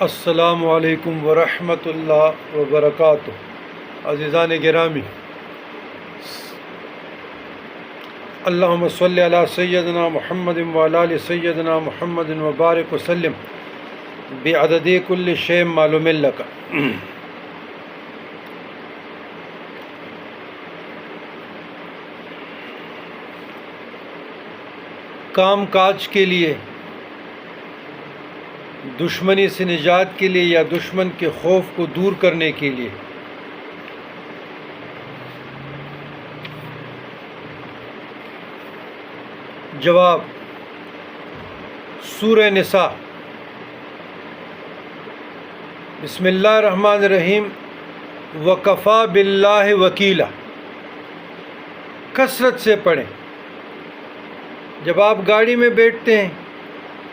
السلام علیکم ورحمۃ اللہ وبرکاتہ۔ عزیزان گرامی، اللہم صلی علی سیدنا محمد وعلی آل سیدنا محمد وبارک وسلم بعدد کل شیء معلوم لک۔ کام کاج کے لیے، دشمنی سے نجات کے لیے یا دشمن کے خوف کو دور کرنے کے لیے جواب سورہ نساء۔ بسم اللہ الرحمن الرحیم۔ وکفیٰ باللہ وکیلا، کثرت سے پڑھیں۔ جب آپ گاڑی میں بیٹھتے ہیں